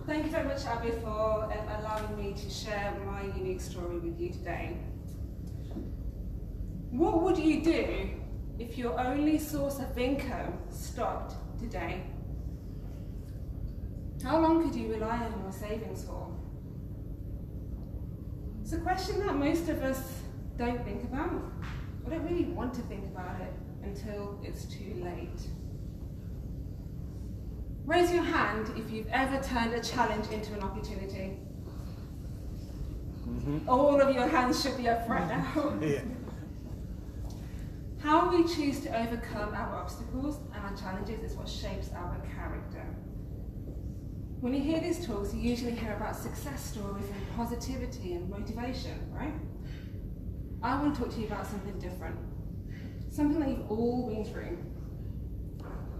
Thank you very much, Abby, for allowing me to share my unique story with you today. What would you do if your only source of income stopped today? How long could you rely on your savings for? It's a question that most of us don't think about. I don't really want to think about it until it's too late. Raise your hand if you've ever turned a challenge into an opportunity. All of your hands should be up right now. Yeah. How we choose to overcome our obstacles and our challenges is what shapes our character. When you hear these talks, you usually hear about success stories and positivity and motivation, right? I want to talk to you about something different. Something that you've all been through.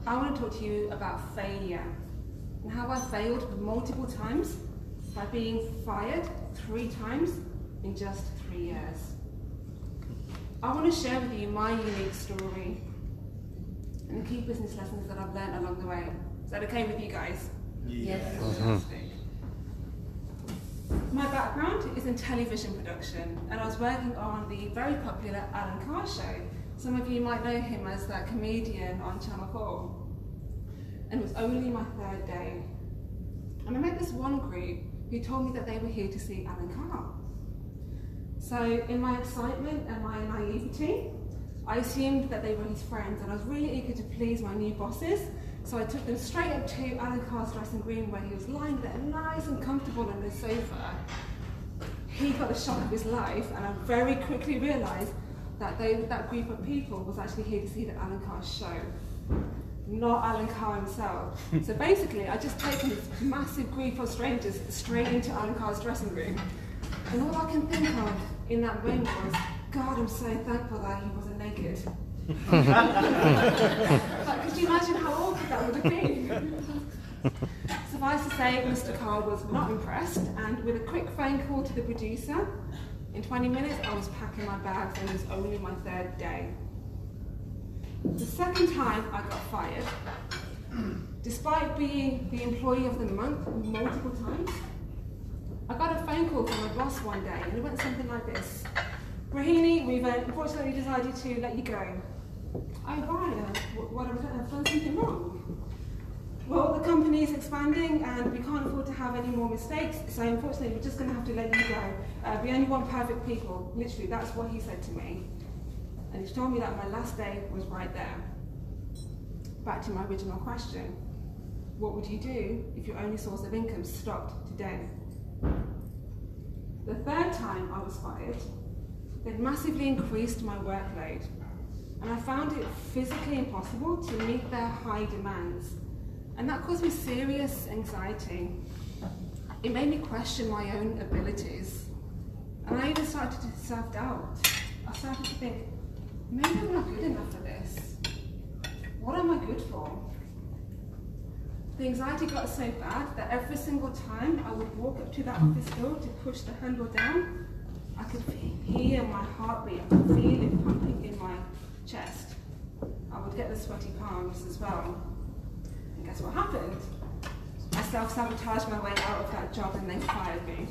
I want to talk to you about failure and how I failed multiple times by being fired 3 times in just 3 years. I want to share with you my unique story and the key business lessons that I've learned along the way. Is that okay with you guys? Yes. Fantastic. My background is in television production, and I was working on the very popular Alan Carr show. Some of you might know him as that comedian on Channel 4. And it was only my 3rd day. And I met this one group who told me that they were here to see Alan Carr. So in my excitement and my naivety, I assumed that they were his friends, and I was really eager to please my new bosses. So I took them straight up to Alan Carr's dressing room, where he was lying there nice and comfortable on the sofa. He got the shock of his life, and I very quickly realised that that group of people was actually here to see the Alan Carr show, not Alan Carr himself. So basically, I just taken this massive group of strangers straight into Alan Carr's dressing room. And all I can think of in that moment was, God, I'm so thankful that he wasn't naked. Like, could you imagine how awkward that would have been? Suffice to say, Mr. Carr was not impressed, and with a quick phone call to the producer, in 20 minutes I was packing my bags, and it was only my 3rd day. The second time I got fired, despite being the employee of the month multiple times, I got a phone call from my boss one day, and it went something like this. Rahini, we've unfortunately decided to let you go. Oh, why? What have I done? I've done something wrong. Well, the company is expanding and we can't afford to have any more mistakes, so unfortunately we're just going to have to let you go. We only want perfect people. Literally, that's what he said to me. And he told me that my last day was right there. Back to my original question. What would you do if your only source of income stopped today? The 3rd time I was fired, they'd massively increased my workload, and I found it physically impossible to meet their high demands. And that caused me serious anxiety. It made me question my own abilities. And I even started to self-doubt. I started to think, maybe I'm not good enough for this. What am I good for? The anxiety got so bad that every single time I would walk up to that office door to push the handle down, I could hear my heartbeat, I could feel it pumping in my chest. I would get the sweaty palms as well. And guess what happened? I self-sabotaged my way out of that job and they fired me.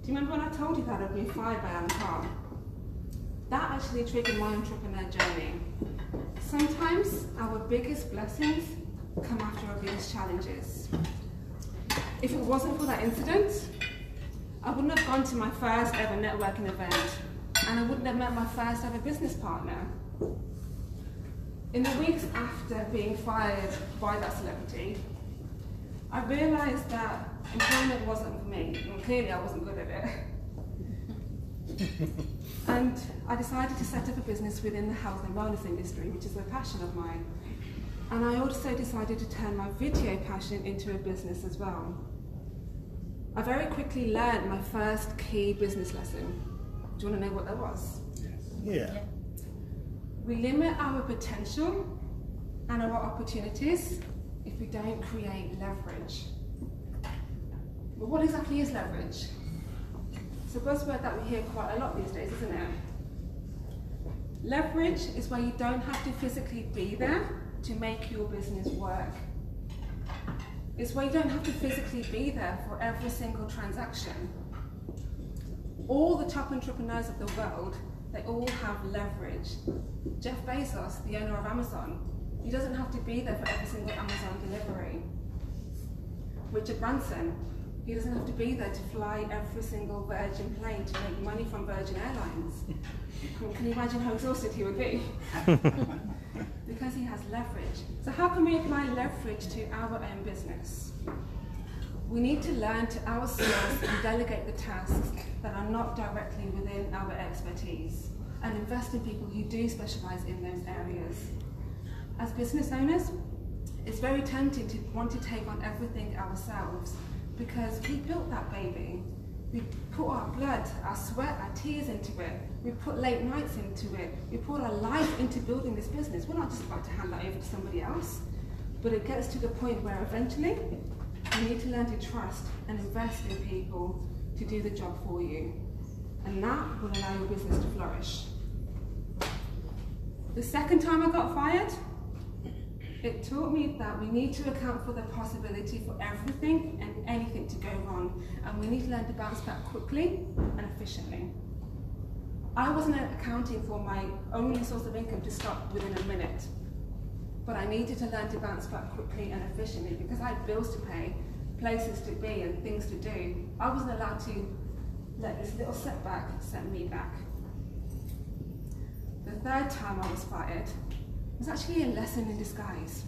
Do you remember when I told you that I'd been fired by Alan Carr? That actually triggered my entrepreneur journey. Sometimes our biggest blessings come after our biggest challenges. If it wasn't for that incident, I wouldn't have gone to my first ever networking event, and I wouldn't have met my first ever business partner. In the weeks after being fired by that celebrity, I realised that employment wasn't for me, and clearly I wasn't good at it. And I decided to set up a business within the health and wellness industry, which is a passion of mine. And I also decided to turn my video passion into a business as well. I very quickly learned my first key business lesson. Do you want to know what that was? Yeah. We limit our potential and our opportunities if we don't create leverage. But what exactly is leverage? It's a buzzword that we hear quite a lot these days, isn't it? Leverage is where you don't have to physically be there, to make your business work. It's where you don't have to physically be there for every single transaction. All the top entrepreneurs of the world, they all have leverage. Jeff Bezos, the owner of Amazon, he doesn't have to be there for every single Amazon delivery. Richard Branson, he doesn't have to be there to fly every single Virgin plane to make money from Virgin Airlines. Can you imagine how exhausted he would be? Because he has leverage. So how can we apply leverage to our own business? We need to learn to outsource and delegate the tasks that are not directly within our expertise, and invest in people who do specialize in those areas. As business owners, it's very tempting to want to take on everything ourselves, because we built that baby. We put our blood, our sweat, our tears into it. We put late nights into it. We put our life into building this business. We're not just about to hand that over to somebody else. But it gets to the point where eventually you need to learn to trust and invest in people to do the job for you. And that will allow your business to flourish. The second time I got fired, it taught me that we need to account for the possibility for everything and anything to go wrong, and we need to learn to bounce back quickly and efficiently. I wasn't accounting for my only source of income to stop within a minute, but I needed to learn to bounce back quickly and efficiently because I had bills to pay, places to be, and things to do. I wasn't allowed to let this little setback set me back. The third time I was fired was actually a lesson in disguise.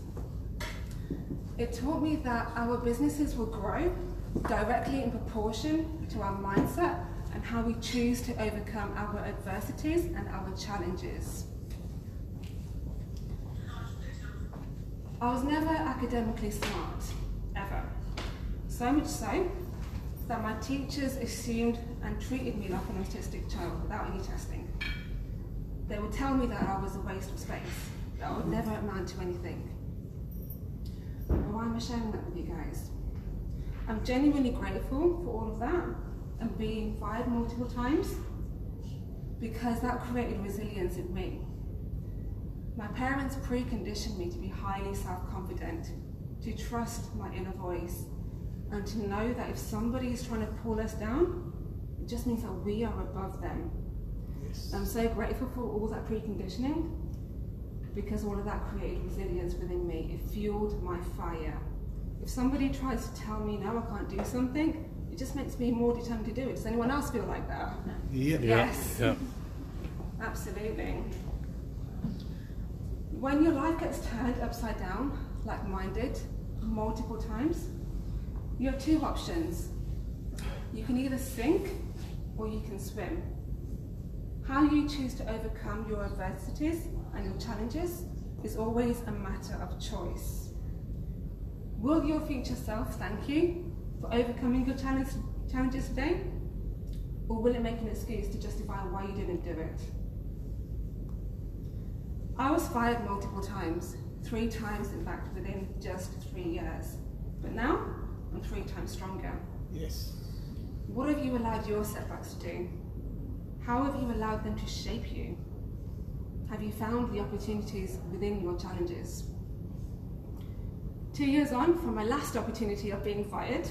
It taught me that our businesses will grow directly in proportion to our mindset and how we choose to overcome our adversities and our challenges. I was never academically smart, ever. So much so that my teachers assumed and treated me like an autistic child without any testing. They would tell me that I was a waste of space, that I would never amount to anything. And why am I sharing that with you guys? I'm genuinely grateful for all of that and being fired multiple times, because that created resilience in me. My parents preconditioned me to be highly self-confident, to trust my inner voice, and to know that if somebody is trying to pull us down, it just means that we are above them. Yes. I'm so grateful for all that preconditioning, because all of that created resilience within me. It fueled my fire. If somebody tries to tell me, no, I can't do something, it just makes me more determined to do it. Does anyone else feel like that? Yeah. Yes. Yeah. Absolutely. When your life gets turned upside down, like mine did, multiple times, you have two options. You can either sink or you can swim. How you choose to overcome your adversities and your challenges is always a matter of choice. Will your future self thank you for overcoming your challenges today? Or will it make an excuse to justify why you didn't do it? I was fired multiple times, 3 times in fact within just 3 years. But now, I'm 3 times stronger. Yes. What have you allowed your setbacks to do? How have you allowed them to shape you? Have you found the opportunities within your challenges? 2 years on from my last opportunity of being fired,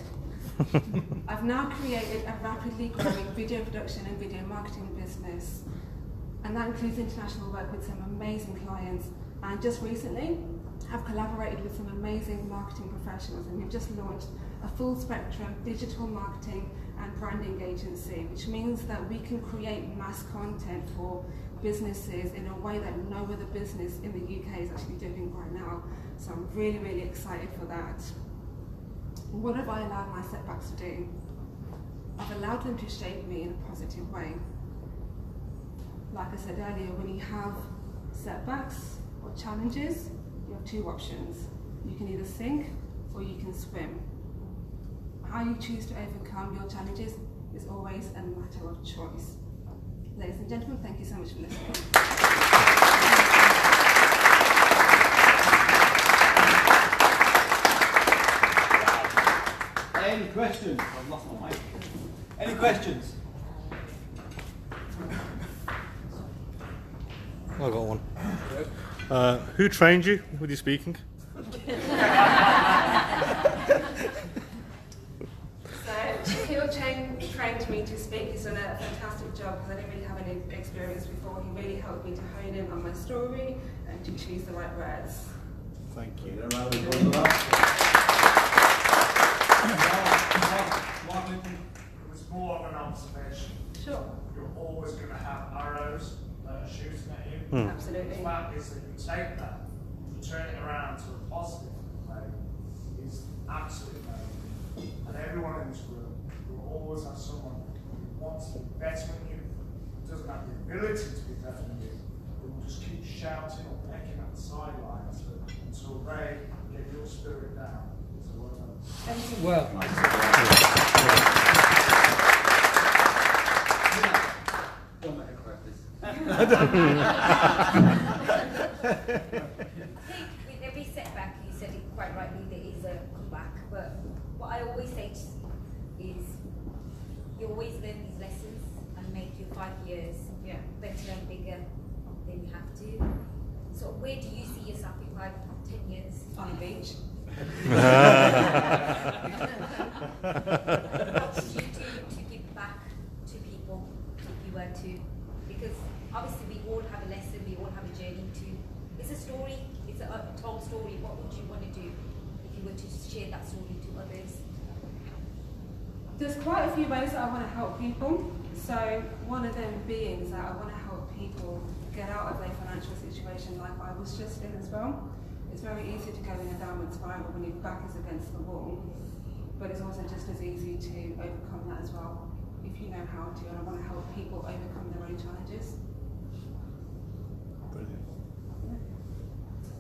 I've now created a rapidly growing video production and video marketing business. And that includes international work with some amazing clients. And just recently, I've collaborated with some amazing marketing professionals, and we've just launched a full spectrum digital marketing and branding agency, which means that we can create mass content for businesses in a way that no other business in the UK is actually doing right now. So I'm really, really excited for that. What have I allowed my setbacks to do? I've allowed them to shape me in a positive way. Like I said earlier, when you have setbacks or challenges, you have 2 options. You can either sink or you can swim. How you choose to overcome your challenges is always a matter of choice. Ladies and gentlemen, thank you so much for listening. Any questions? I've lost my mic. Any questions? I got one. Who trained you with your speaking? Shaquille trained me to speak. He's done a fantastic job because I didn't really have any experience before. He really helped me to hone in on my story and to choose the right words. Thank you. Mark, It was more of an observation. Sure. You're always going to have arrows that are shooting at you. Absolutely. The fact is that you take that, you turn it around to a positive way, is absolutely amazing. And everyone in this room will always have someone who wants to be better than you, doesn't have the ability to be better than you, who will just keep shouting or pecking at the sidelines until they get your spirit down. So well done. Well, don't make it correct this. I think with every setback, you said it quite rightly, there is a comeback. But what I always say is, you always learn these lessons and make your 5 years better and bigger than you have to. So where do you see yourself in 10 years? On a beach. What would you do to give back to people if you were to? Because obviously we all have a lesson, we all have a journey to. It's a story, it's a told story. What would you want to do if you were to share that story to others? There's quite a few ways that I want to help people. So one of them being is that I want to help people get out of their financial situation like I was just in as well. It's very easy to go in a downward spiral when your back is against the wall, but it's also just as easy to overcome that as well if you know how to, and I want to help people overcome their own challenges. Brilliant.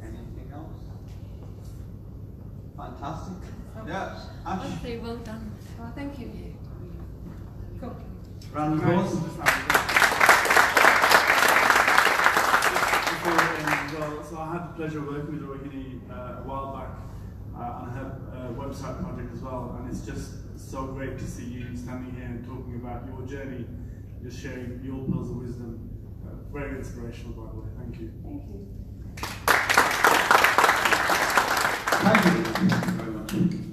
Anything else? Fantastic. Oh. Yeah, Ash. Okay, well done. Well, thank you. Cool. Round of applause. So I had the pleasure of working with Rohini a while back on her website project as well, and it's just so great to see you standing here and talking about your journey, just sharing your pearls of wisdom. Very inspirational, by the way. Thank you. Thank you. Thank you very much.